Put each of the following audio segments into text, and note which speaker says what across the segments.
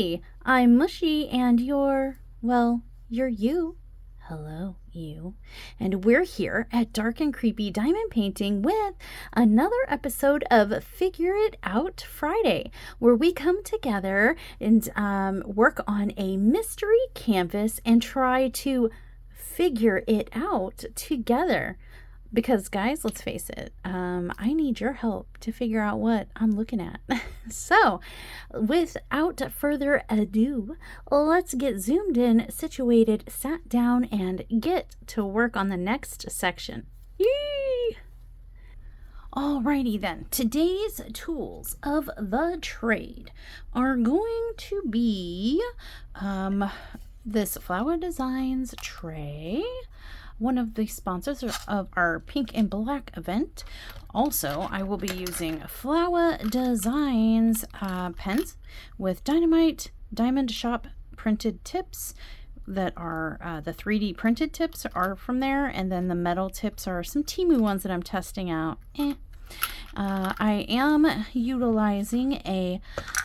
Speaker 1: Hi, I'm Mushy, and you're you. Hello, you. And we're here at Dark and Creepy Diamond Painting with another episode of Figure It Out Friday, where we come together and work on a mystery canvas and try to figure it out together. Because, guys, let's face it, I need your help to figure out what I'm looking at. So, without further ado, let's get zoomed in, situated, sat down, and get to work on the next section. Yee! Alrighty then, today's tools of the trade are going to be this Flower Designs tray, one of the sponsors of our pink and black event. Also, I will be using Flower Designs pens with dynamite diamond shop printed tips that are the 3D printed tips are from there, and then the metal tips are some Temu ones that I'm testing out. I am utilizing a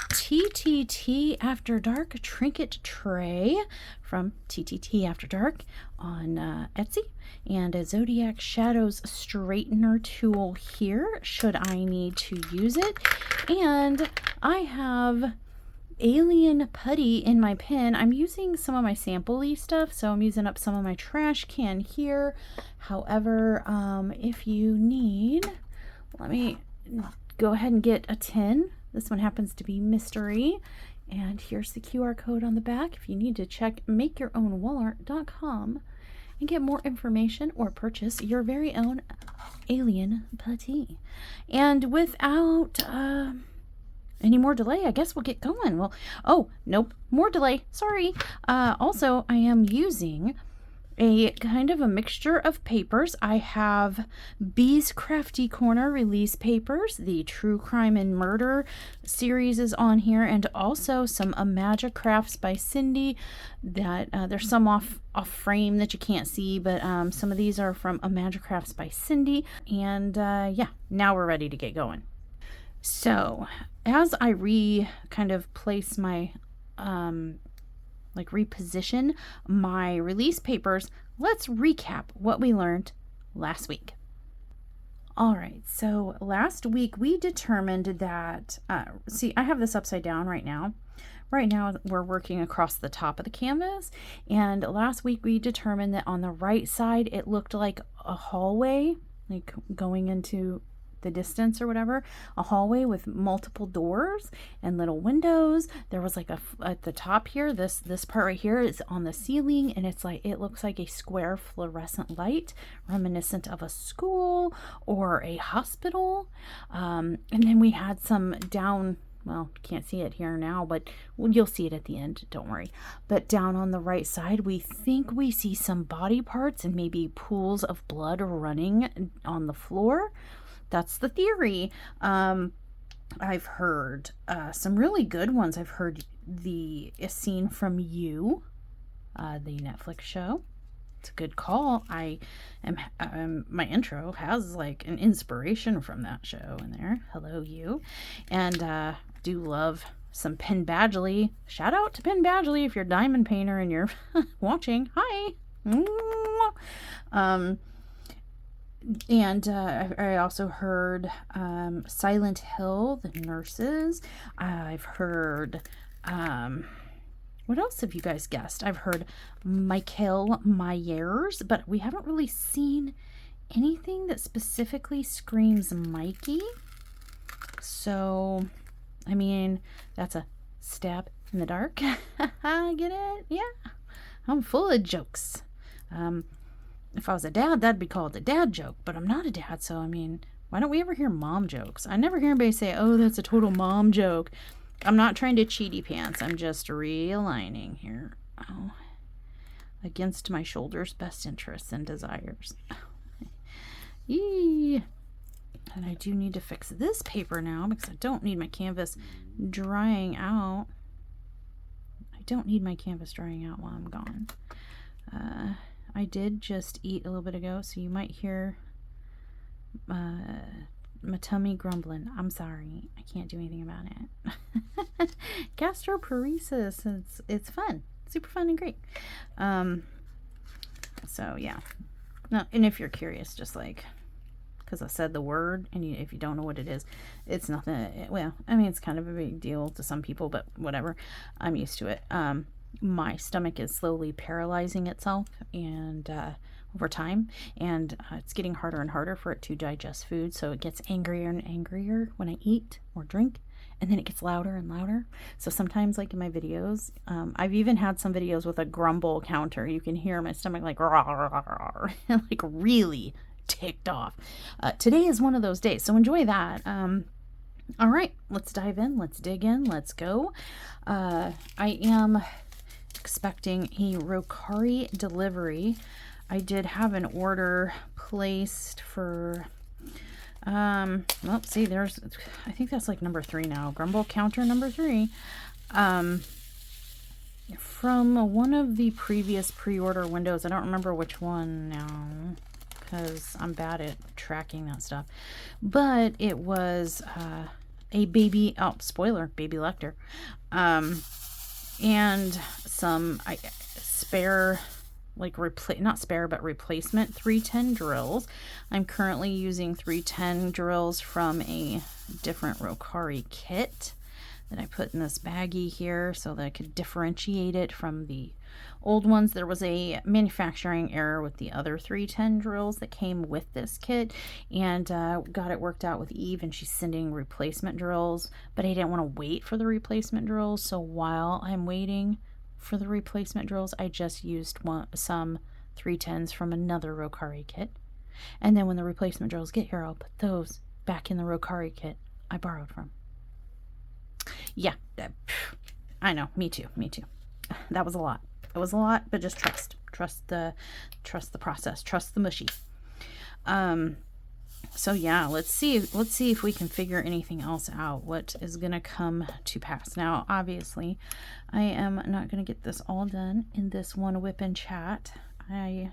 Speaker 1: TTT After Dark trinket tray from TTT After Dark on Etsy, and a Zodiac Shadows straightener tool here should I need to use it. And I have alien putty in my pen. I'm using some of my sample-y stuff, so I'm using up some of my trash can here. However, if you need, let me go ahead and get a tin. This one happens to be mystery. And here's the QR code on the back if you need to check makeyourownwallart.com and get more information or purchase your very own alien putty. And without any more delay, I guess we'll get going. Well, oh, nope, more delay. Sorry. Also, I am using a kind of a mixture of papers. I have Bee's Crafty Corner release papers. The True Crime and Murder series is on here, and also some Magic Crafts by Cindy. That there's some off frame that you can't see, but some of these are from Magic Crafts by Cindy. And yeah, now we're ready to get going. So as I kind of place my reposition my release papers, let's recap what we learned last week. All right, so last week we determined that, see, I have this upside down right now. Right now we're working across the top of the canvas, and last week we determined that on the right side it looked like a hallway, like going into the distance or whatever, a hallway with multiple doors and little windows. There was like at the top here, this part right here is on the ceiling, and it's like, it looks like a square fluorescent light reminiscent of a school or a hospital. And then we had some down, well, can't see it here now, but you'll see it at the end, don't worry. But down on the right side, we think we see some body parts and maybe pools of blood running on the floor. That's the theory. I've heard some really good ones. I've heard a scene from You, the Netflix show. It's a good call. My intro has like an inspiration from that show in there. Hello, You. And do love some Penn Badgley. Shout out to Penn Badgley if you're a diamond painter and you're watching. Hi. And I also heard Silent Hill, The Nurses. I've heard, what else have you guys guessed? I've heard Michael Myers, but we haven't really seen anything that specifically screams Mikey. So, I mean, that's a stab in the dark. Get it? Yeah. I'm full of jokes. If I was a dad, that'd be called a dad joke, but I'm not a dad, so I mean, why don't we ever hear mom jokes? I never hear anybody say, oh, that's a total mom joke. I'm not trying to cheaty pants. I'm just realigning here. Oh, against my shoulder's best interests and desires. Yee. And I do need to fix this paper now because I don't need my canvas drying out. I don't need my canvas drying out while I'm gone. I did just eat a little bit ago, so you might hear my tummy grumbling. I'm sorry. I can't do anything about it. Gastroparesis. It's fun. Super fun and great. So yeah. No, and if you're curious, just like, because I said the word, and if you don't know what it is, it's nothing. Well, I mean, it's kind of a big deal to some people, but whatever. I'm used to it. My stomach is slowly paralyzing itself, and over time, and it's getting harder and harder for it to digest food, so it gets angrier and angrier when I eat or drink, and then it gets louder and louder. So sometimes, like in my videos, I've even had some videos with a grumble counter. You can hear my stomach like like really ticked off. Today is one of those days, so enjoy that. All right, let's dive in. Let's dig in. Let's go. I am expecting a Rokkari delivery. I did have an order placed for well, see, there's, I think that's like number 3 now. Grumble counter number 3. From one of the previous pre-order windows. I don't remember which one now, because I'm bad at tracking that stuff. But it was a baby, oh, spoiler, baby Lecter. And some spare, like not spare, but replacement 310 drills. I'm currently using 310 drills from a different Rokkari kit that I put in this baggie here so that I could differentiate it from the old ones. There was a manufacturing error with the other 310 drills that came with this kit, and got it worked out with Eve, and she's sending replacement drills, but I didn't want to wait for the replacement drills, so while I'm waiting for the replacement drills, I just used some 310s from another Rokkari kit, and then when the replacement drills get here, I'll put those back in the Rokkari kit I borrowed from. Yeah, I know, me too. That was a lot. It was a lot, but just trust the process, trust the mushy. So yeah, let's see if we can figure anything else out, what is gonna come to pass. Now obviously I am not gonna get this all done in this one WiP and chat. I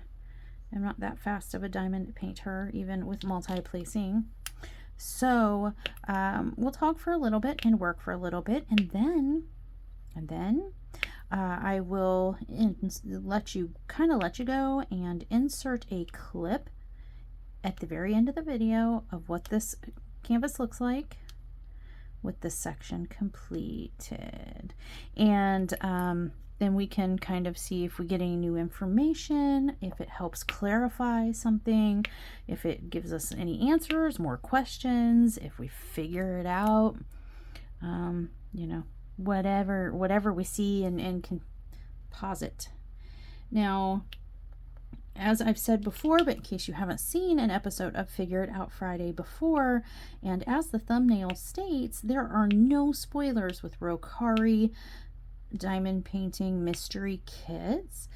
Speaker 1: am not that fast of a diamond painter, even with multi-placing. So we'll talk for a little bit and work for a little bit, and then I will let you go and insert a clip at the very end of the video of what this canvas looks like with this section completed. And then we can kind of see if we get any new information, if it helps clarify something, if it gives us any answers, more questions, if we figure it out, you know, whatever we see and can posit. Now, as I've said before, but in case you haven't seen an episode of Figure It Out Friday before, and as the thumbnail states, there are no spoilers with Rokkari diamond painting mystery kits.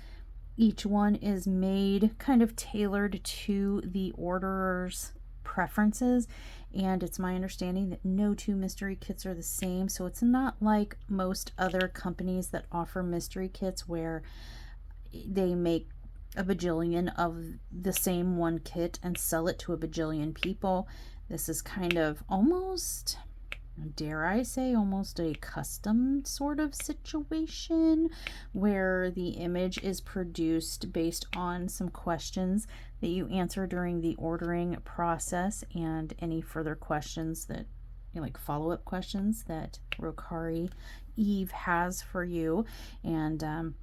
Speaker 1: Each one is made kind of tailored to the orderer's preferences, and it's my understanding that no 2 mystery kits are the same, so it's not like most other companies that offer mystery kits where they make a bajillion of the same one kit and sell it to a bajillion people. This is kind of almost, dare I say, almost a custom sort of situation where the image is produced based on some questions that you answer during the ordering process, and any further questions that, you know, like follow-up questions that Rokkari Eve has for you, and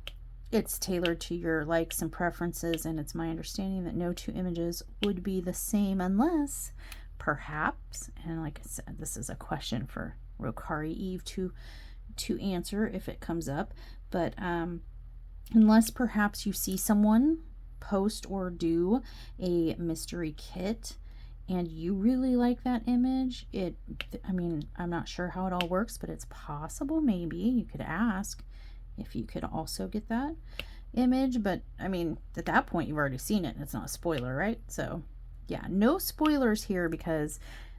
Speaker 1: it's tailored to your likes and preferences. And it's my understanding that no 2 images would be the same unless perhaps, and like I said, this is a question for Rokkari Eve to answer if it comes up, but unless perhaps you see someone post or do a mystery kit and you really like that image, I mean, I'm not sure how it all works, but it's possible maybe you could ask if you could also get that image. But I mean, at that point you've already seen it and it's not a spoiler, right? So yeah, no spoilers here, because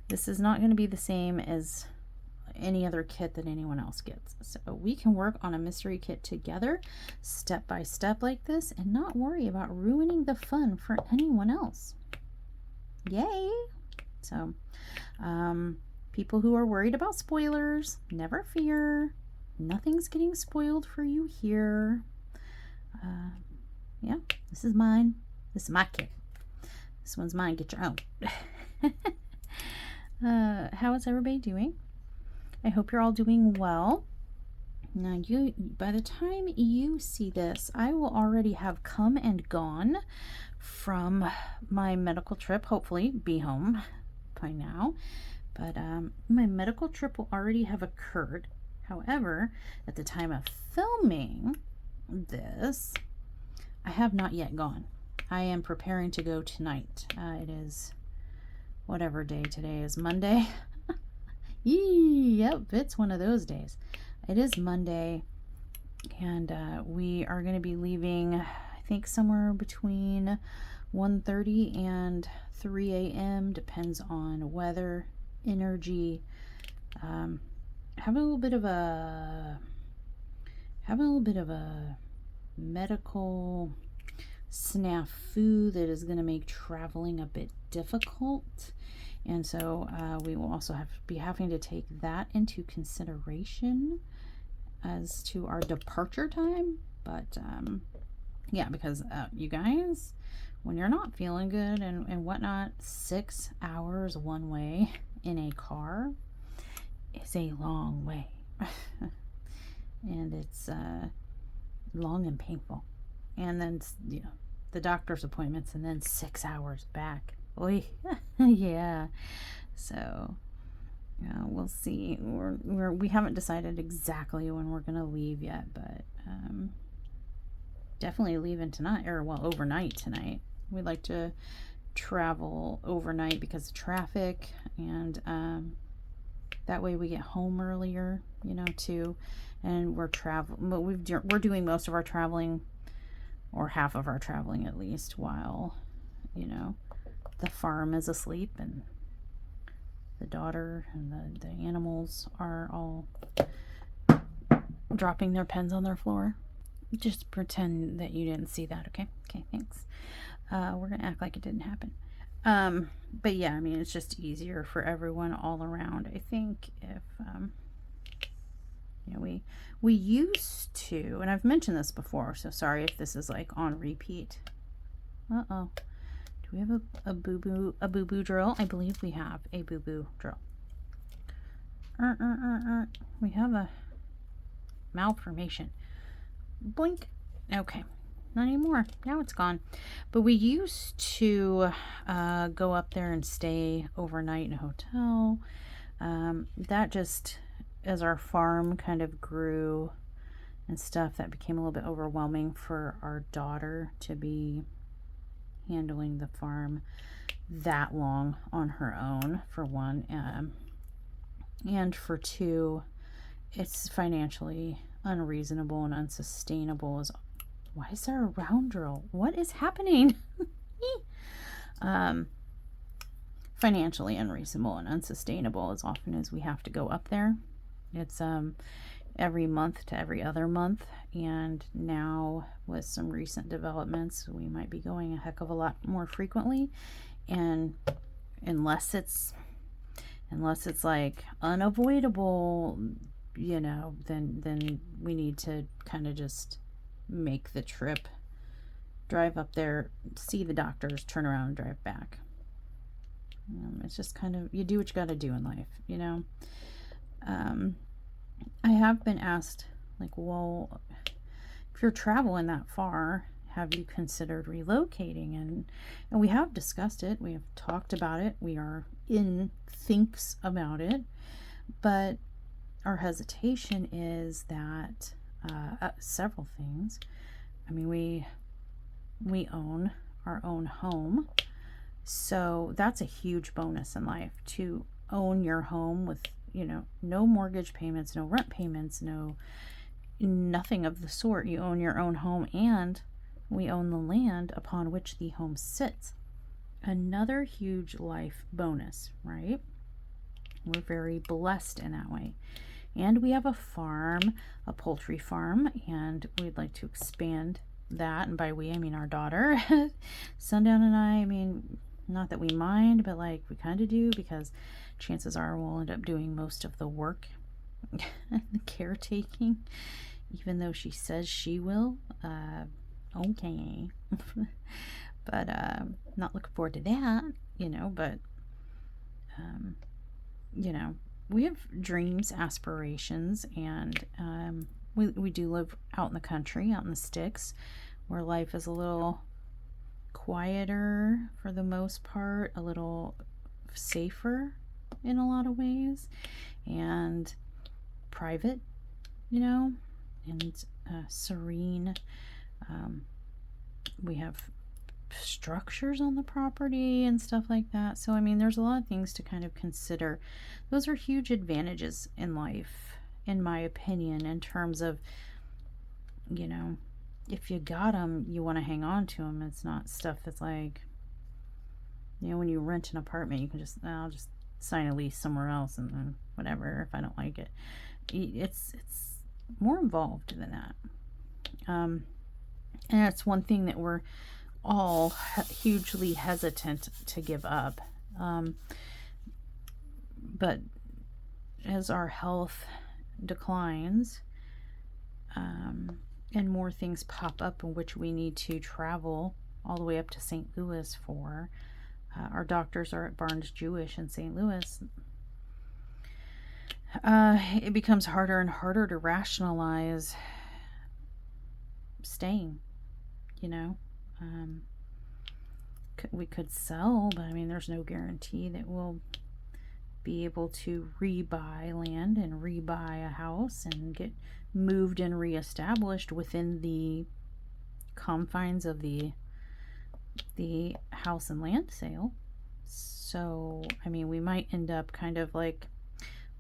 Speaker 1: this is not going to be the same as any other kit that anyone else gets. So we can work on a mystery kit together step by step like this and not worry about ruining the fun for anyone else. Yay! So, people who are worried about spoilers, never fear. Nothing's getting spoiled for you here. Yeah, this is mine. This is my kit. This one's mine. Get your own. How is everybody doing? I hope you're all doing well. Now, by the time you see this, I will already have come and gone from my medical trip. Hopefully, be home by now. But my medical trip will already have occurred. However, at the time of filming this, I have not yet gone. I am preparing to go tonight. It is whatever day today is, Monday. Yep, it's one of those days. It is Monday, and we are going to be leaving, I think, somewhere between 1:30 and 3 a.m. Depends on weather, energy. Having a little bit of a medical snafu that is going to make traveling a bit difficult, and so we will also be having to take that into consideration as to our departure time. But yeah, because you guys, when you're not feeling good and whatnot, 6 hours one way in a car is a long way. And it's long and painful. And then, you know, the doctor's appointments, and then 6 hours back. Oy. Yeah. So we'll see. We haven't decided exactly when we're gonna leave yet, but definitely leaving tonight, or well, overnight tonight. We like to travel overnight because of traffic, and that way we get home earlier, you know, too. And we're doing most of our traveling, or half of our traveling at least, while, you know, the farm is asleep and the daughter and the animals are all dropping their pens on their floor. Just pretend that you didn't see that, okay? Okay, thanks. We're gonna act like it didn't happen. But yeah, I mean, it's just easier for everyone all around. I think if you know, we used to, and I've mentioned this before, so sorry if this is like on repeat. Uh-oh. Do we have a boo-boo drill? I believe we have a boo-boo drill. We have a malformation. Blink. Okay. Not anymore. Now it's gone. But we used to go up there and stay overnight in a hotel. That just, as our farm kind of grew and stuff, that became a little bit overwhelming for our daughter to be handling the farm that long on her own, for one, and for two, it's financially unreasonable and unsustainable. Why is there a round drill? What is happening? Financially unreasonable and unsustainable as often as we have to go up there. It's every month to every other month, and now with some recent developments, we might be going a heck of a lot more frequently. And unless it's like unavoidable, you know, then we need to kind of just make the trip, drive up there, see the doctors, turn around and drive back. It's just kind of, you do what you got to do in life, you know. I have been asked, like, well, if you're traveling that far, have you considered relocating? And we have discussed it. We have talked about it. We are in thinks about it. But our hesitation is that several things. I mean, we own our own home. So that's a huge bonus in life, to own your home with, you know, no mortgage payments, no rent payments, nothing of the sort. You own your own home, and we own the land upon which the home sits. Another huge life bonus, right? We're very blessed in that way. And we have a farm, a poultry farm, and we'd like to expand that. And by we, I mean our daughter. Sundown and I mean, not that we mind, but like we kind of do, because chances are we'll end up doing most of the work, the caretaking, even though she says she will. Okay. But not looking forward to that, you know, but you know, we have dreams, aspirations, and we do live out in the country, out in the sticks, where life is a little quieter for the most part, a little safer in a lot of ways, and private, you know, and serene. We have structures on the property and stuff like that. So I mean, there's a lot of things to kind of consider. Those are huge advantages in life, in my opinion, in terms of, you know, if you got them, you want to hang on to them. It's not stuff that's like, you know, when you rent an apartment, you can just, I'll just sign a lease somewhere else and then whatever, if I don't like it. It's more involved than that. And that's one thing that we're all hugely hesitant to give up. But as our health declines, and more things pop up in which we need to travel all the way up to St. Louis for, our doctors are at Barnes-Jewish in St. Louis, it becomes harder and harder to rationalize staying, you know. We could sell, but I mean, there's no guarantee that we'll be able to rebuy land and rebuy a house and get moved and reestablished within the confines of the house and land sale. So I mean, we might end up kind of like,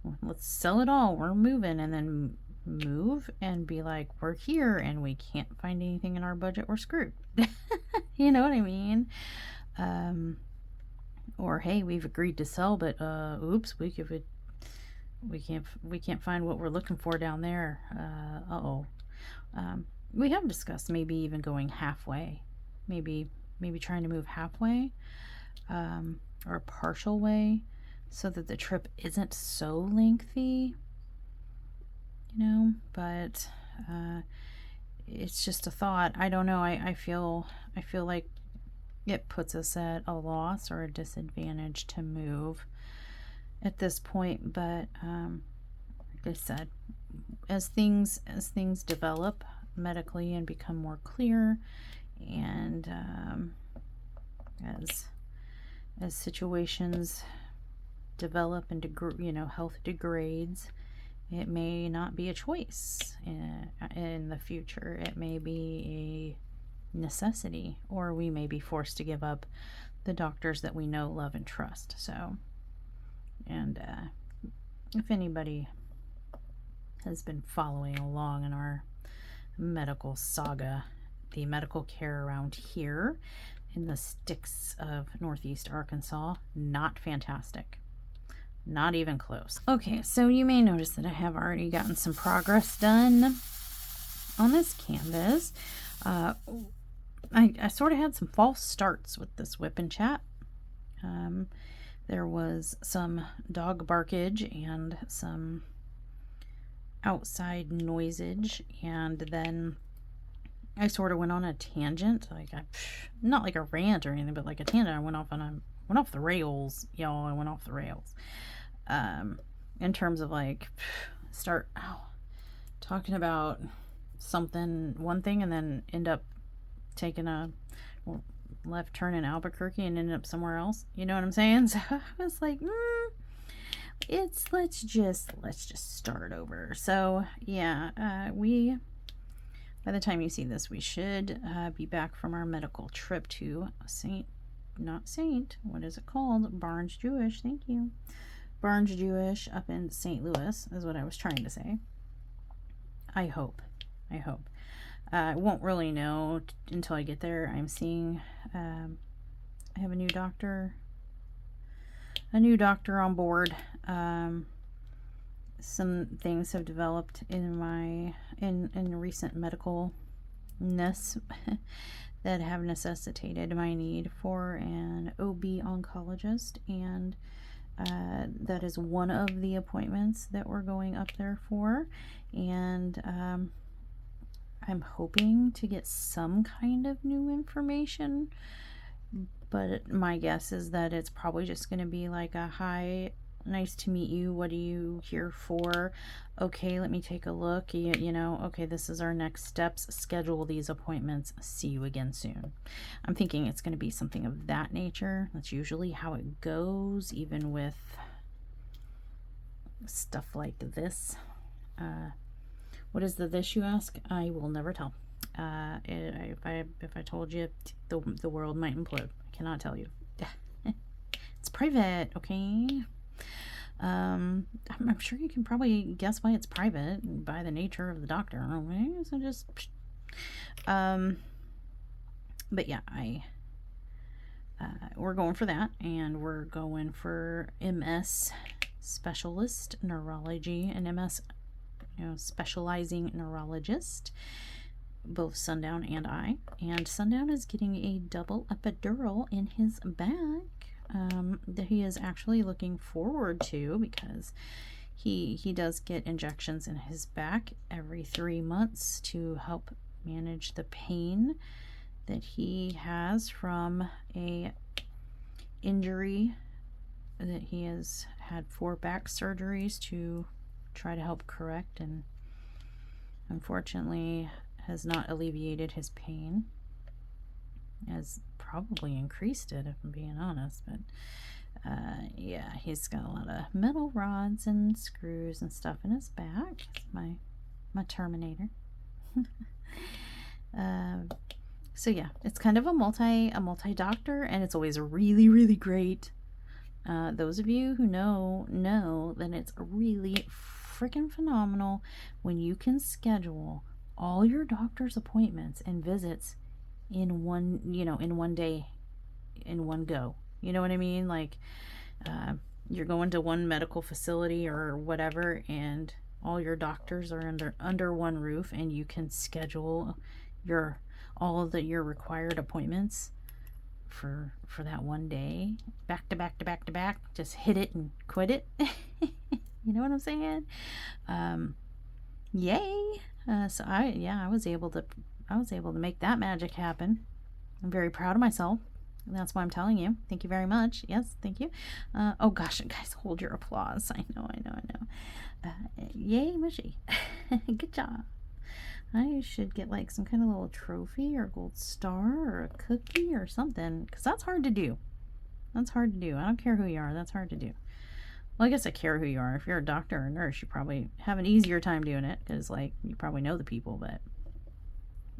Speaker 1: well, let's sell it all, we're moving, and then move and be like, we're here and we can't find anything in our budget, we're screwed. You know what I mean? Or hey, we've agreed to sell, but oops, we can't find what we're looking for down there. We have discussed maybe even going halfway, maybe trying to move halfway, or a partial way, so that the trip isn't so lengthy, you know. But it's just a thought. I don't know. I feel like it puts us at a loss or a disadvantage to move at this point. But like I said, as things develop medically and become more clear, and as situations develop and health degrades, it may not be a choice in the future. It may be a necessity, or we may be forced to give up the doctors that we know, love, and trust. So, and if anybody has been following along in our medical saga, the medical care around here in the sticks of Northeast Arkansas, not fantastic. Not even close. Okay, so you may notice that I have already gotten some progress done on this canvas. I sort of had some false starts with this WiP and chat. There was some dog barkage and some outside noisage, and then I sort of went on a tangent, like not like a rant or anything, but like a tangent. I went off the rails, y'all. I went off the rails. In terms of like talking about one thing, and then end up taking a left turn in Albuquerque and ended up somewhere else. You know what I'm saying? So I was like, let's just start over. So yeah, by the time you see this, we should be back from our medical trip to what is it called? Barnes-Jewish. Thank you. Barnes-Jewish up in St. Louis is what I was trying to say. I hope. I won't really know until I get there. I'm seeing, I have a new doctor on board. Some things have developed in recent medicalness that have necessitated my need for an OB oncologist, and that is one of the appointments that we're going up there for. And I'm hoping to get some kind of new information, but my guess is that it's probably just going to be like a hi, nice to meet you, what are you here for, okay, let me take a look, you know, okay, this is our next steps, schedule these appointments, see you again soon. I'm thinking it's going to be something of that nature. That's usually how it goes, even with stuff like this. What is this, you ask? I will never tell. If I told you, the world might implode. I cannot tell you. It's private, okay? I'm sure you can probably guess why it's private by the nature of the doctor. Okay? So just, but yeah, we're going for that, and we're going for MS specialist neurology and MS, you know, specializing neurologist, both Sundown and I. And Sundown is getting a double epidural in his back that he is actually looking forward to, because he does get injections in his back every 3 months to help manage the pain that he has from a injury that he has had 4 back surgeries to try to help correct, and unfortunately has not alleviated his pain, has probably increased it, if I'm being honest. But yeah, he's got a lot of metal rods and screws and stuff in his back. It's my Terminator. So yeah, it's kind of a multi doctor, and it's always really, really great. Those of you who know that it's really freaking phenomenal when you can schedule all your doctor's appointments and visits in one, in one day, in one go. You know what I mean? Like, you're going to one medical facility or whatever, and all your doctors are under one roof, and you can schedule all of your required appointments for that one day, back to back to back to back. Just hit it and quit it. You know what I'm saying? Yay! So I was able to make that magic happen. I'm very proud of myself. And that's why I'm telling you. Thank you very much. Yes, thank you. Oh gosh, guys, hold your applause. I know. Yay, mushy. Good job. I should get like some kind of little trophy or gold star or a cookie or something, because that's hard to do. That's hard to do. I don't care who you are. That's hard to do. Well, I guess I care who you are. If you're a doctor or a nurse, you probably have an easier time doing it, because like you probably know the people. But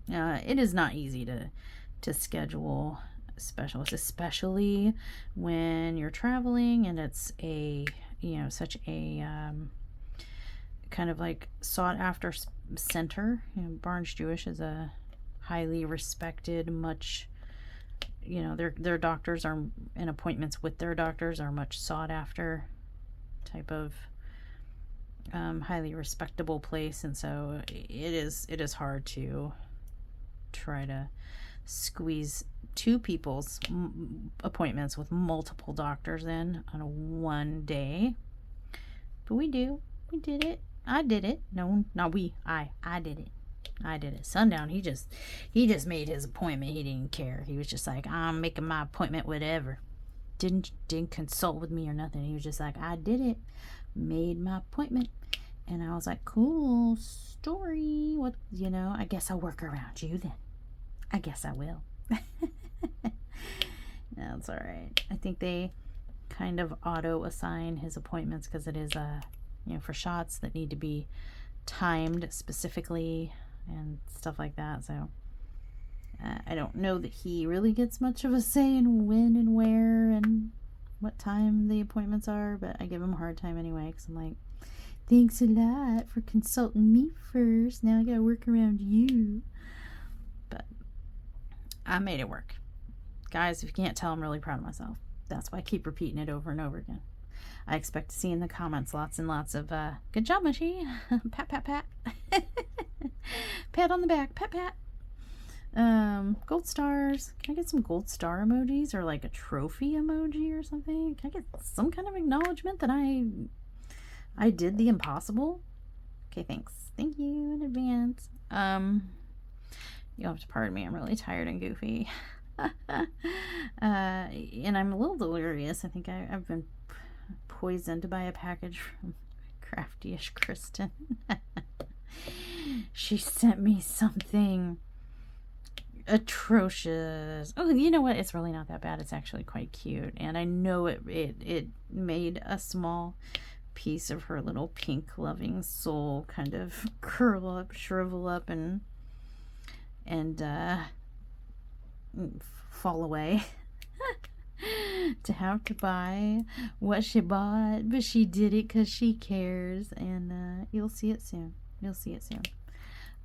Speaker 1: it is not easy to schedule specialists, especially when you're traveling and it's a such a kind of like sought after center. Barnes Jewish is a highly respected, much, their doctors are, and appointments with their doctors are much sought after type of highly respectable place. And so it is hard to try to squeeze 2 people's appointments with multiple doctors in on a one day. But we did it. I did it. No, not we. I did it. I did it. Sundown, he just made his appointment. He didn't care. He was just like, I'm making my appointment, whatever. Didn't consult with me or nothing. He was just like, I did it. Made my appointment. And I was like, cool story. What, I guess I'll work around you then. I guess I will. That's all right. I think they kind of auto assign his appointments, because it is for shots that need to be timed specifically and stuff like that. So I don't know that he really gets much of a say in when and where and what time the appointments are, but I give him a hard time anyway, because I'm like, thanks a lot for consulting me first. Now I gotta work around you. But I made it work. Guys, if you can't tell, I'm really proud of myself. That's why I keep repeating it over and over again. I expect to see in the comments lots and lots of good job, mushy. Pat pat pat. Pat on the back. Pat pat. Gold stars. Can I get some gold star emojis or like a trophy emoji or something? Can I get some kind of acknowledgement that I did the impossible? Okay, thanks. Thank you in advance. You'll have to pardon me. I'm really tired and goofy. And I'm a little delirious. I think I've been poisoned by a package from Crafty-ish Kristyn. She sent me something atrocious. Oh, you know what? It's really not that bad. It's actually quite cute. And I know it made a small piece of her little pink loving soul kind of curl up, shrivel up, and fall away. To have to buy what she bought, but she did it because she cares, and you'll see it soon. You'll see it soon.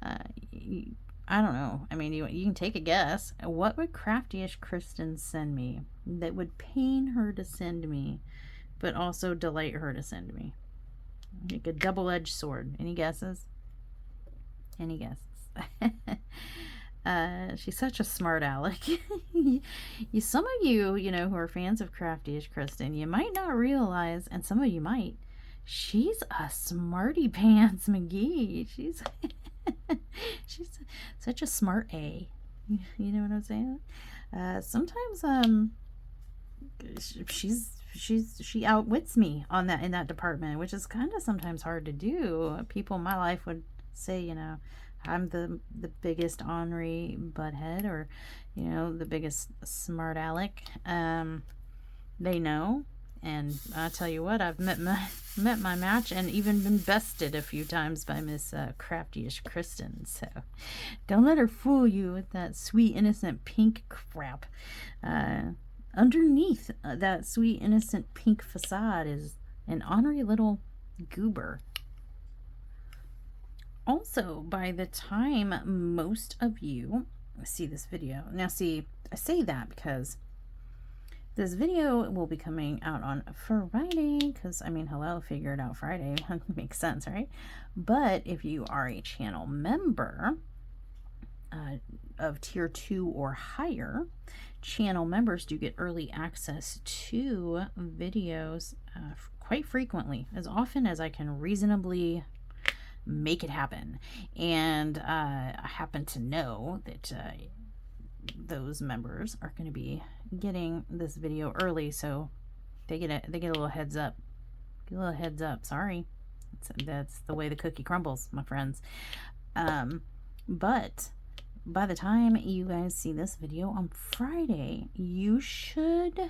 Speaker 1: I don't know. I mean, you can take a guess. What would Crafty-ish Kristyn send me that would pain her to send me, but also delight her to send me? Like a double-edged sword. Any guesses? Any guesses? She's such a smart aleck. Some of you, who are fans of Crafty-ish Kristyn, you might not realize, and some of you might, she's a smarty pants McGee. She's such a smart A. You know what I'm saying? Sometimes she outwits me in that department, which is kind of sometimes hard to do. People in my life would say, I'm the biggest ornery butthead, or the biggest smart aleck. They know, and I tell you what, I've met my match and even been bested a few times by Miss Crafty-ish Kristyn. So don't let her fool you with that sweet innocent pink crap. Underneath that sweet innocent pink facade is an ornery little goober. Also, by the time most of you see this video, now see, I say that because this video will be coming out on Friday, because, I mean, hello, figure it out Friday. Makes sense, right? But if you are a channel member of tier 2 or higher, channel members do get early access to videos quite frequently, as often as I can reasonably make it happen. And I happen to know that those members are going to be getting this video early, so they get a little heads up. Get a little heads up. Sorry, that's the way the cookie crumbles, my friends. But by the time you guys see this video on Friday, you should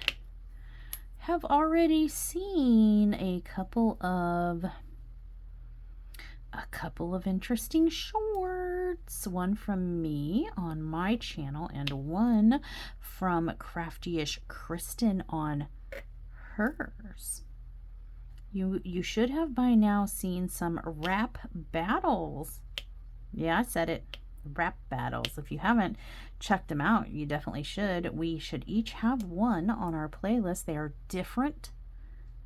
Speaker 1: have already seen a couple of interesting shorts, one from me on my channel and one from Crafty-ish Kristyn on hers. You should have by now seen some rap battles. Yeah, I said it. Rap battles. If you haven't checked them out, you definitely should. We should each have one on our playlist. They are different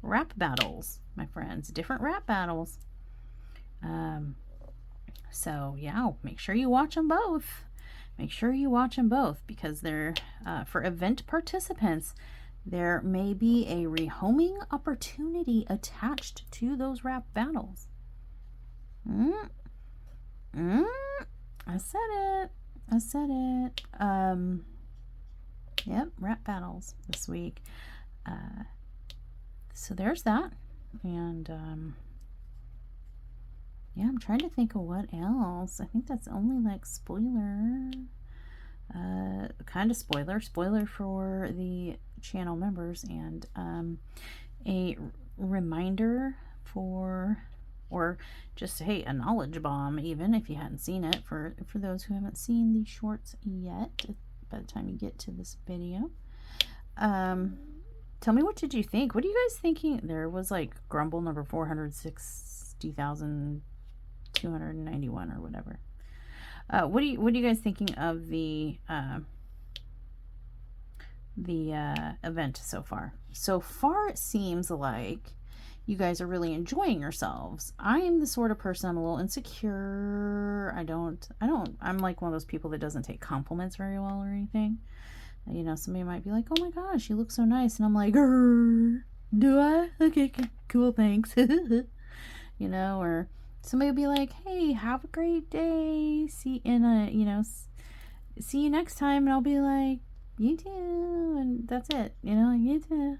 Speaker 1: rap battles, my friends. Different rap battles. So yeah, make sure you watch them both. Make sure you watch them both, because they're for event participants. There may be a rehoming opportunity attached to those rap battles. I said it. I said it. Yep, rap battles this week. So there's that. And yeah, I'm trying to think of what else. I think that's only like spoiler. Kind of spoiler for the channel members, and a reminder for, or just, hey, a knowledge bomb, even if you hadn't seen it, for those who haven't seen these shorts yet by the time you get to this video. Tell me, what did you think? What are you guys thinking? There was like grumble number 460,291 or whatever. What are you guys thinking of the event so far? So far, it seems like you guys are really enjoying yourselves. I am the sort of person, I'm a little insecure. I'm like one of those people that doesn't take compliments very well or anything. You know, somebody might be like, oh my gosh, you look so nice. And I'm like, do I? Okay, cool, thanks. You know, or somebody will be like, hey, have a great day. See you next time. And I'll be like, you too. And that's it. You know, you too.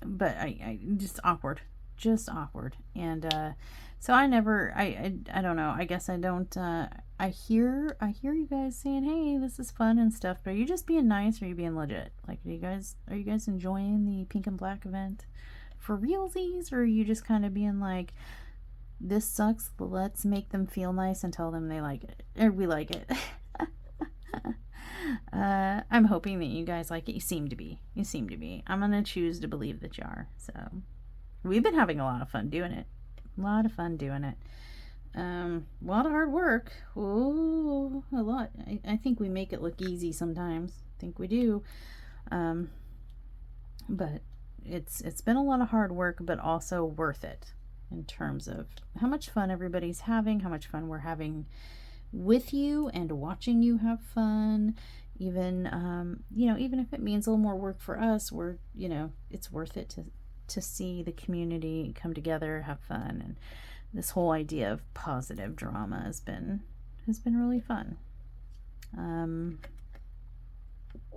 Speaker 1: But I just awkward. And, so I never, I don't know. I guess I don't, I hear you guys saying, hey, this is fun and stuff, but are you just being nice or are you being legit? Like, are you guys enjoying the pink and black event for realsies, or are you just kind of being like, this sucks, let's make them feel nice and tell them they like it, or we like it? I'm hoping that you guys like it. You seem to be. I'm going to choose to believe that you are. So we've been having a lot of fun doing it. A lot of hard work. Oh, a lot. I think we make it look easy sometimes. I think we do. But it's been a lot of hard work, but also worth it in terms of how much fun everybody's having, how much fun we're having with you and watching you have fun. Even even if it means a little more work for us, it's worth it to see the community come together, have fun. And this whole idea of positive drama has been really fun.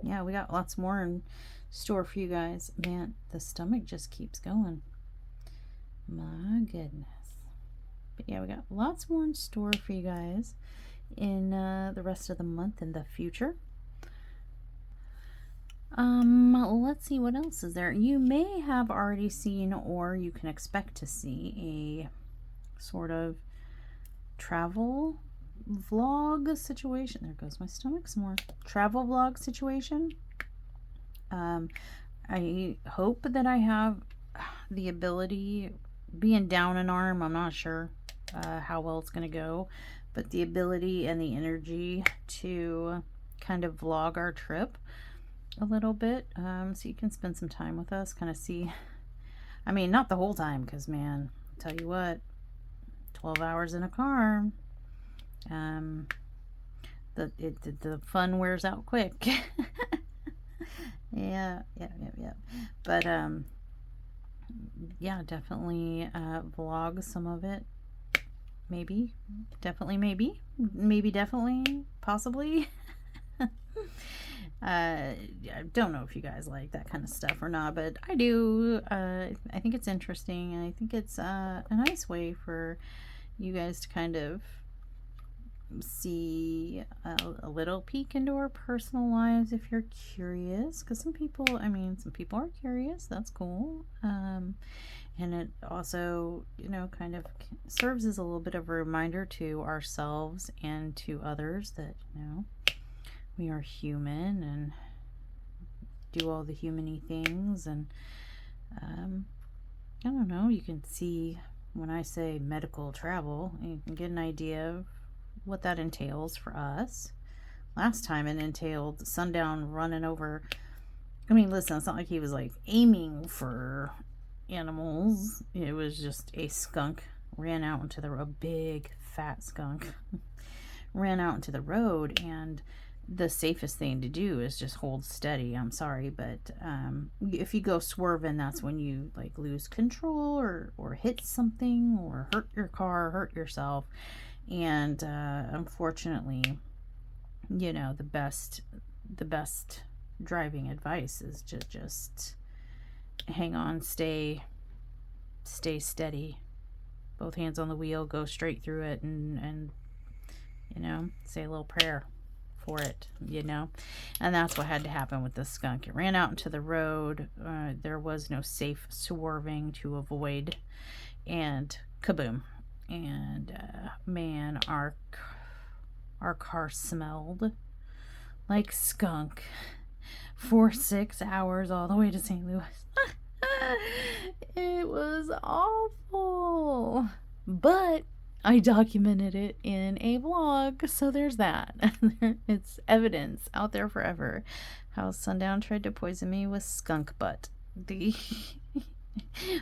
Speaker 1: Yeah, we got lots more in store for you guys. Man, the stomach just keeps going. My goodness. But yeah, we got lots more in store for you guys in the rest of the month in the future. Let's see, what else is there. You may have already seen, or you can expect to see, a sort of travel vlog situation. There goes my stomach some more. Travel vlog situation. I hope that I have the ability, being down an arm, I'm not sure how well it's going to go, but the ability and the energy to kind of vlog our trip a little bit, so you can spend some time with us, kind of see, I mean, not the whole time, because man, I'll tell you what, 12 hours in a car, the fun wears out quick. yeah, but yeah, definitely vlog some of it, maybe, possibly. I don't know if you guys like that kind of stuff or not, but I do. I think it's interesting, and I think it's a nice way for you guys to kind of see a little peek into our personal lives if you're curious, because some people are curious. That's cool. And it also, kind of serves as a little bit of a reminder to ourselves and to others that, we are human and do all the human-y things. And I don't know, you can see when I say medical travel, you can get an idea of what that entails for us. Last time it entailed Sundown running over, listen, it's not like he was like aiming for animals. It was just a skunk ran out into the road, a big fat skunk ran out into the road, and the safest thing to do is just hold steady. I'm sorry, but if you go swerving, that's when you like lose control or hit something or hurt your car, hurt yourself. And unfortunately, the best driving advice is to just hang on, stay steady, both hands on the wheel, go straight through it, and say a little prayer for it, and that's what had to happen with this skunk. It ran out into the road. There was no safe swerving to avoid, and kaboom. And man, our car smelled like skunk for 6 hours all the way to St. Louis. It was awful, but I documented it in a vlog, so there's that. It's evidence out there forever how Sundown tried to poison me with skunk butt. The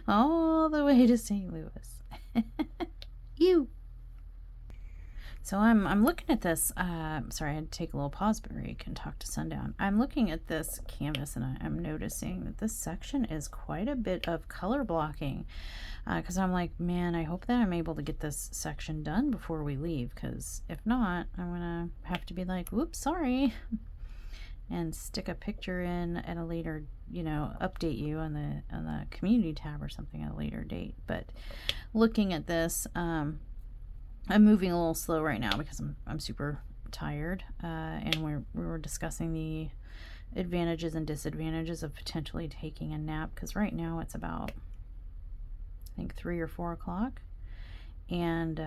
Speaker 1: all the way to St. Louis. You. So I'm looking at this. Sorry, I had to take a little pause break and talk to Sundown. I'm looking at this canvas and I'm noticing that this section is quite a bit of color blocking. Because I'm like, man, I hope that I'm able to get this section done before we leave. Because if not, I'm gonna have to be like, whoops, sorry, and stick a picture in at a later, update you on the community tab or something at a later date. But looking at this, I'm moving a little slow right now because I'm super tired, and we were discussing the advantages and disadvantages of potentially taking a nap, because right now it's about, I think, 3 or 4 o'clock, and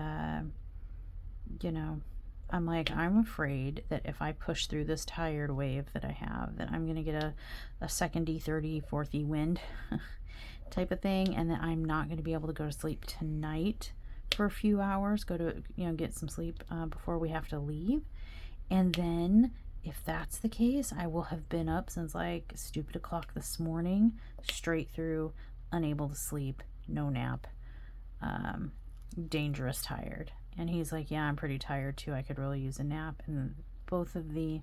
Speaker 1: I'm like, I'm afraid that if I push through this tired wave that I have, that I'm gonna get a second E30, fourth E wind type of thing, and that I'm not gonna be able to go to sleep tonight for a few hours, go to get some sleep before we have to leave. And then if that's the case, I will have been up since like stupid o'clock this morning, straight through, unable to sleep, no nap, dangerous tired. And he's like, yeah, I'm pretty tired too, I could really use a nap. And both of the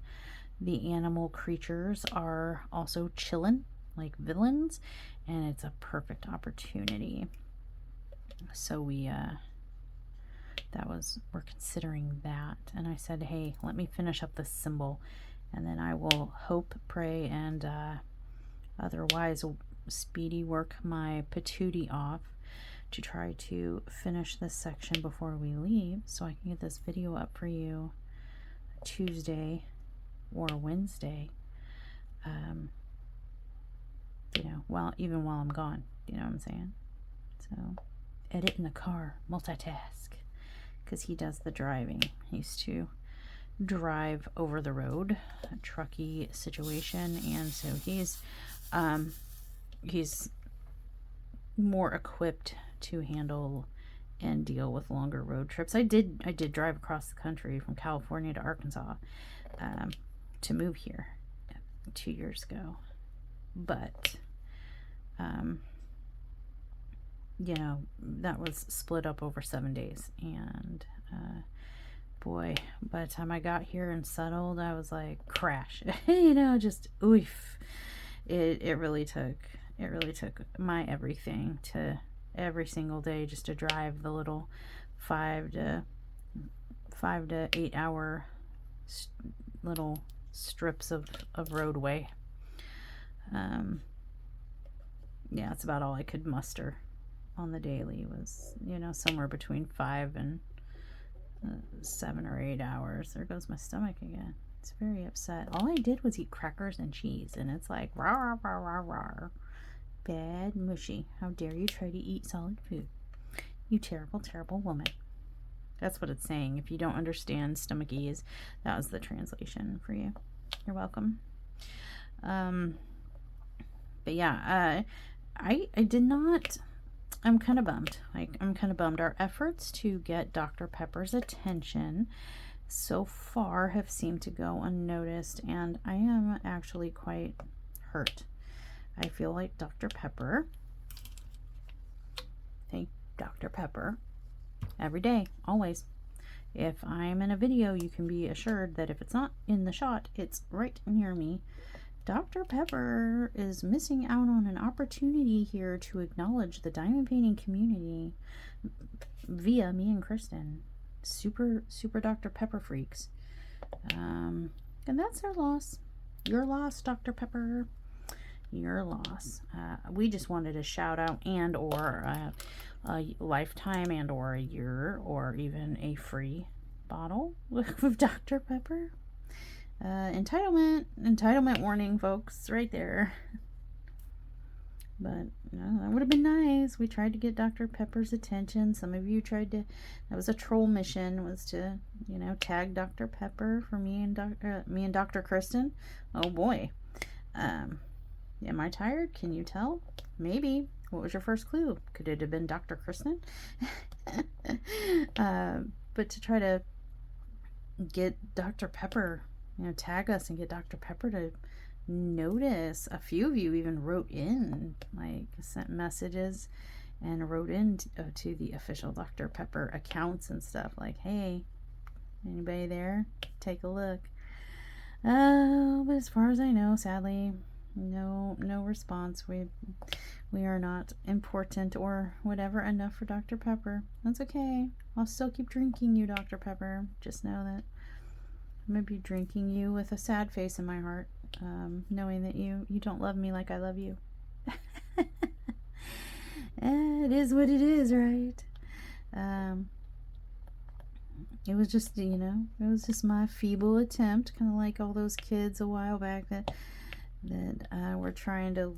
Speaker 1: animal creatures are also chilling like villains, and it's a perfect opportunity. So we're considering that, and I said, hey, let me finish up this symbol, and then I will hope, pray, and otherwise speedy work my patootie off to try to finish this section before we leave, so I can get this video up for you Tuesday or Wednesday, even while I'm gone, you know what I'm saying? So edit in the car, multitask, because he does the driving. He used to drive over the road, a trucky situation, and so he's more equipped to handle and deal with longer road trips. I did drive across the country from California to Arkansas to move here 2 years ago, but that was split up over 7 days, and boy, by the time I got here and settled, I was like, crash. Just oof. It really took my everything to every single day just to drive the little 5 to 8 hour little strips of roadway. Yeah, it's about all I could muster on the daily was, somewhere between 5 and 7 or 8 hours. There goes my stomach again. It's very upset. All I did was eat crackers and cheese, and it's like, rah, rah, rah, rah. Bad mushy. How dare you try to eat solid food? You terrible, terrible woman. That's what it's saying. If you don't understand stomachies, that was the translation for you. You're welcome. But yeah, I did not... I'm kind of bummed. Our efforts to get Dr. Pepper's attention so far have seemed to go unnoticed, and I am actually quite hurt. I feel like Dr. Pepper, thank Dr. Pepper, every day, always. If I'm in a video, you can be assured that if it's not in the shot, it's right near me. Dr. Pepper is missing out on an opportunity here to acknowledge the diamond painting community via me and Kristyn. Super Dr. Pepper freaks. And that's our loss. Your loss, Dr. Pepper. Your loss. We just wanted a shout out and or a lifetime and or a year or even a free bottle of Dr. Pepper. Entitlement warning, folks, right there. But that would have been nice. We tried to get Dr. Pepper's attention. Some of you tried to. That was a troll mission, was to tag Dr. Pepper for me and Dr. Kristyn. Oh boy. Am I tired? Can you tell? Maybe. What was your first clue? Could it have been Dr. Kristyn? But to try to get Dr. Pepper, tag us and get Dr. Pepper to notice a few of you even wrote in, like sent messages and wrote in to the official Dr. Pepper accounts and stuff, like, hey, anybody there? Take a look. But as far as I know, sadly, no response. We are not important or whatever enough for Dr. Pepper. That's okay. I'll still keep drinking you, Dr. Pepper. Just know that I'm gonna be drinking you with a sad face in my heart, knowing that you don't love me like I love you. It is what it is, right? It was just, it was just my feeble attempt, kind of like all those kids a while back that were trying to,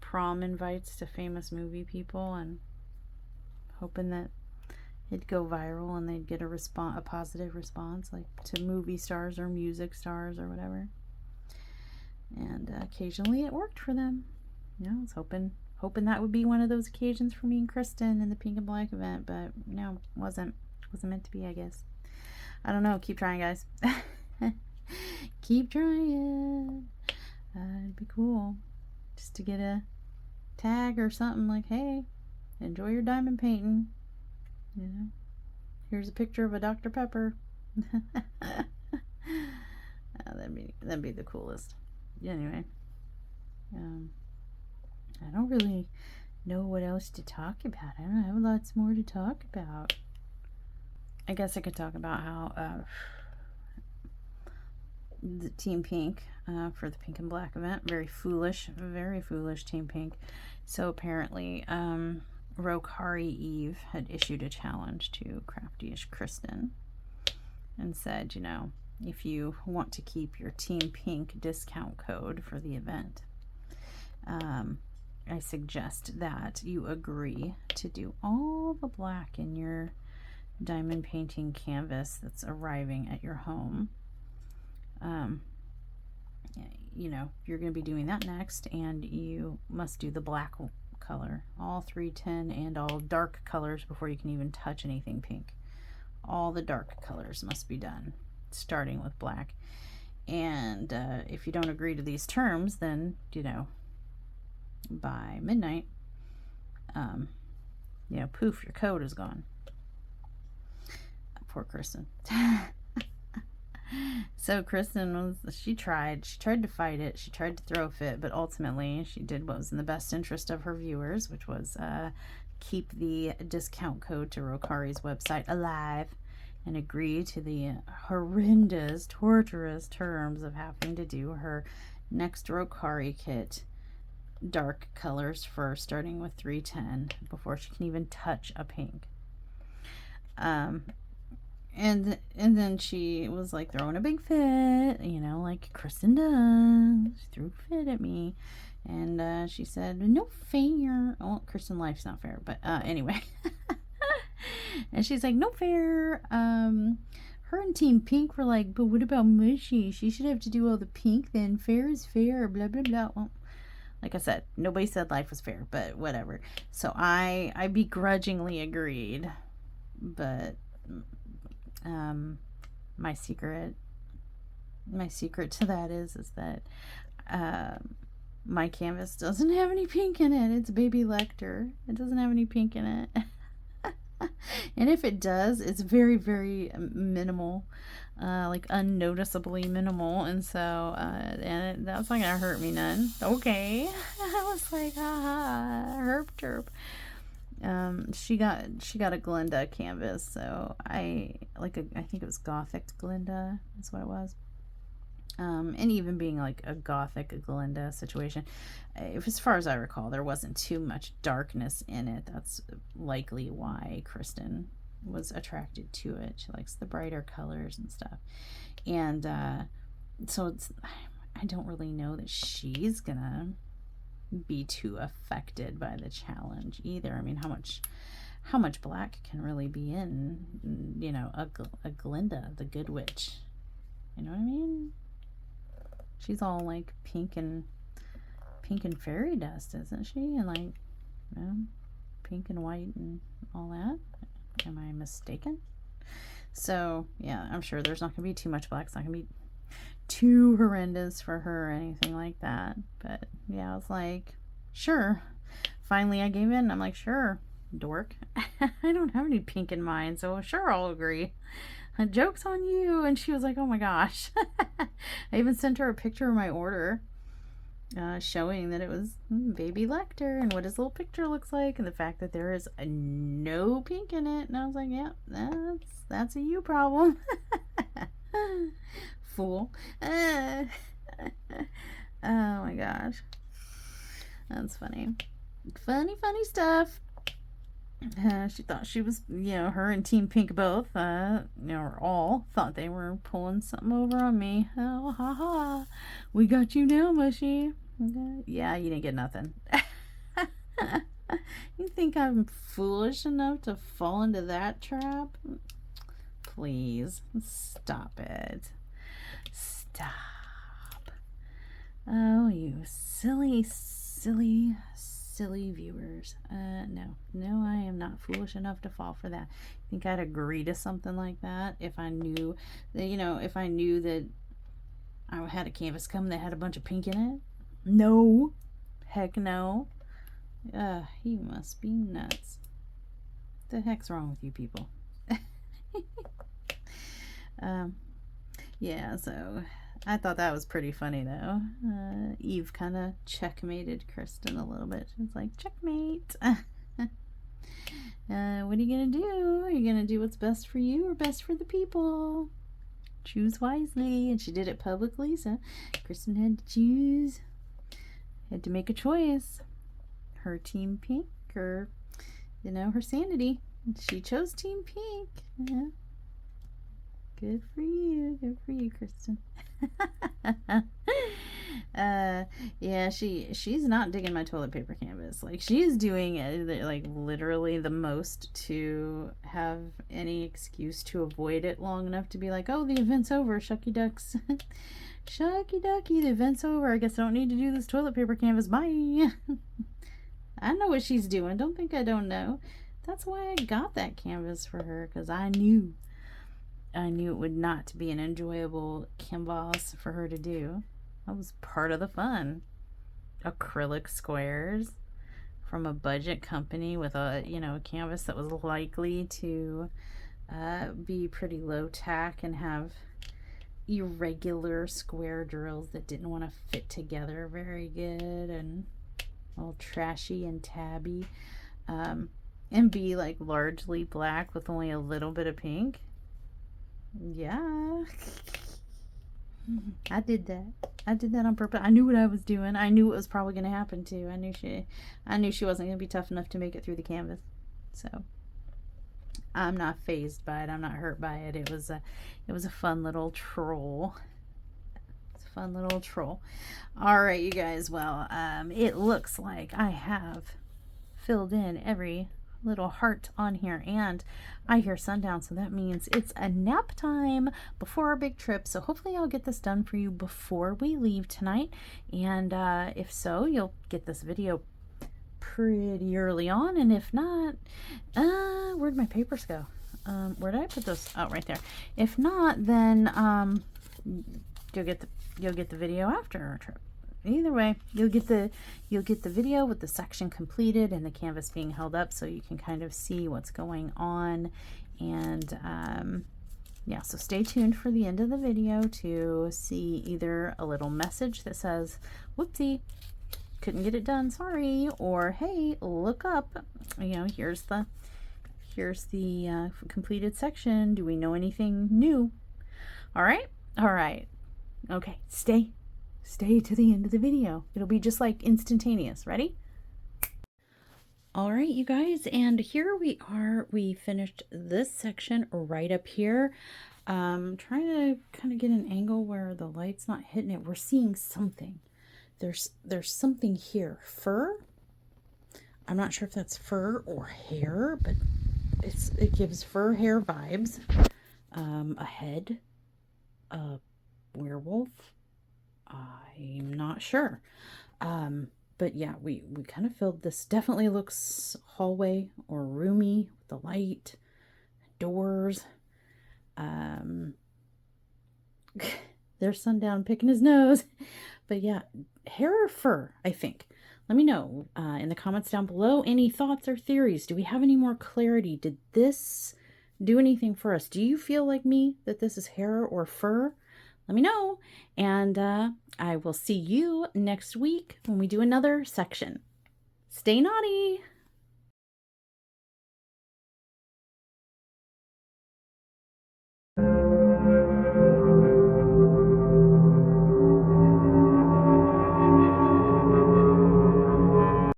Speaker 1: prom invites to famous movie people and hoping that it'd go viral and they'd get a positive response, like to movie stars or music stars or whatever. And occasionally it worked for them. I was hoping that would be one of those occasions for me and Kristyn in the pink and black event, but no, wasn't meant to be, I guess. I don't know. Keep trying, guys. Keep trying. It'd be cool just to get a tag or something like, hey, enjoy your diamond painting. Here's a picture of a Dr. Pepper. That'd be the coolest. Anyway, I don't really know what else to talk about. I don't have lots more to talk about. I guess I could talk about how the Team Pink for the pink and black event, very foolish Team Pink. So apparently Rokkari Eve had issued a challenge to Crafty-ish Kristyn and said, if you want to keep your Team Pink discount code for the event, I suggest that you agree to do all the black in your diamond painting canvas that's arriving at your home. You're going to be doing that next, and you must do the black color, all 310 and all dark colors before you can even touch anything pink. All the dark colors must be done, starting with black. And if you don't agree to these terms, then, by midnight, poof, your code is gone. Poor Kristyn. So Kristyn she tried to fight it. She tried to throw a fit, but ultimately she did what was in the best interest of her viewers, which was keep the discount code to Rokkari's website alive and agree to the horrendous, torturous terms of having to do her next Rokkari kit dark colors first, starting with 310 before she can even touch a pink. And then she was like throwing a big fit, like Kristyn does. She threw a fit at me, and she said, "No fair." Oh, Kristyn life's not fair, but anyway. And she's like, "No fair." Her and Team Pink were like, "But what about Mushy? She should have to do all the pink. Then fair is fair." Blah blah blah. Well, like I said, nobody said life was fair, but whatever. So I begrudgingly agreed, but my secret to that is that my canvas doesn't have any pink in it. It's Baby Lecter. It doesn't have any pink in it. And if it does, it's very, very minimal, like unnoticeably minimal. And so that's not gonna hurt me none. Okay. I was like, haha, herp derp. She got a Glenda canvas, so I think it was Gothic Glenda, that's what it was. And even being like a Gothic Glenda situation, as far as I recall, there wasn't too much darkness in it. That's likely why Kristyn was attracted to it. She likes the brighter colors and stuff. And so I don't really know that she's gonna be too affected by the challenge either. I mean, how much black can really be in, a Glenda, the Good Witch? You know what I mean? She's all like pink and fairy dust, isn't she? And like, pink and white and all that. Am I mistaken? So yeah, I'm sure there's not gonna be too much black. It's not gonna be too horrendous for her or anything like that. But yeah, I was like, sure. Finally, I gave in. I'm like, sure, dork. I don't have any pink in mine, so sure, I'll agree. Joke's on you. And she was like, oh my gosh. I even sent her a picture of my order, showing that it was baby Lecter and what his little picture looks like, and the fact that there is no pink in it. And I was like, yeah, that's a you problem. Fool. Oh my gosh, that's funny. Funny stuff. She thought she was, her and Team Pink both, or all thought they were pulling something over on me. Oh, ha. We got you now, mushy. Yeah, you didn't get nothing. You think I'm foolish enough to fall into that trap? Please, stop it. Stop. Oh, you silly viewers. No, I am not foolish enough to fall for that. I think I'd agree to something like that if I knew that, if I knew that I had a canvas come that had a bunch of pink in it. No. Heck no. He must be nuts. What the heck's wrong with you people? Yeah, so I thought that was pretty funny, though. Eve kind of checkmated Kristyn a little bit. She was like, checkmate. What are you going to do? Are you going to do what's best for you or best for the people? Choose wisely. And she did it publicly, so Kristyn had to choose. Had to make a choice. Her Team Pink or, her sanity. She chose Team Pink. Yeah. Good for you, Kristyn. Yeah, she's not digging my toilet paper canvas. Like, she's doing it, like, literally the most to have any excuse to avoid it long enough to be like, oh, the event's over, shucky ducks. Shucky ducky, the event's over. I guess I don't need to do this toilet paper canvas. Bye. I know what she's doing. Don't think I don't know. That's why I got that canvas for her, because I knew it would not be an enjoyable canvas for her to do. That was part of the fun. Acrylic squares from a budget company with a, a canvas that was likely to be pretty low tack and have irregular square drills that didn't want to fit together very good and all trashy and tabby, and be like largely black with only a little bit of pink. Yeah. I did that on purpose. I knew what I was doing. I knew it was probably going to happen too. I knew she wasn't going to be tough enough to make it through the canvas. So I'm not fazed by it. I'm not hurt by it. It was a fun little troll. It's a fun little troll. All right, you guys. Well, it looks like I have filled in every little heart on here, and I hear sundown, so that means it's a nap time before our big trip. So hopefully I'll get this done for you before we leave tonight, and if so, you'll get this video pretty early on, and if not, where'd my papers go? Where did I put those? Oh, right there. If not, then you'll get the video after our trip. Either way, you'll get the video with the section completed and the canvas being held up, so you can kind of see what's going on. And yeah, so stay tuned for the end of the video to see either a little message that says, whoopsie, couldn't get it done, sorry, or hey, look up, here's the completed section. Do we know anything new? All right, okay, stay to the end of the video. It'll be just like instantaneous. Ready? All right, you guys, and here we are. We finished this section right up here. Trying to kind of get an angle where the light's not hitting it. We're seeing something. There's something here. Fur? I'm not sure if that's fur or hair, but it gives fur hair vibes. A head. A werewolf. I'm not sure. But yeah, we kind of filled this. Definitely looks hallway or roomy with the light, doors. There's Sundown picking his nose. But yeah, hair or fur, I think. Let me know in the comments down below any thoughts or theories. Do we have any more clarity? Did this do anything for us? Do you feel like me that this is hair or fur? Let me know. And I will see you next week when we do another section. Stay naughty!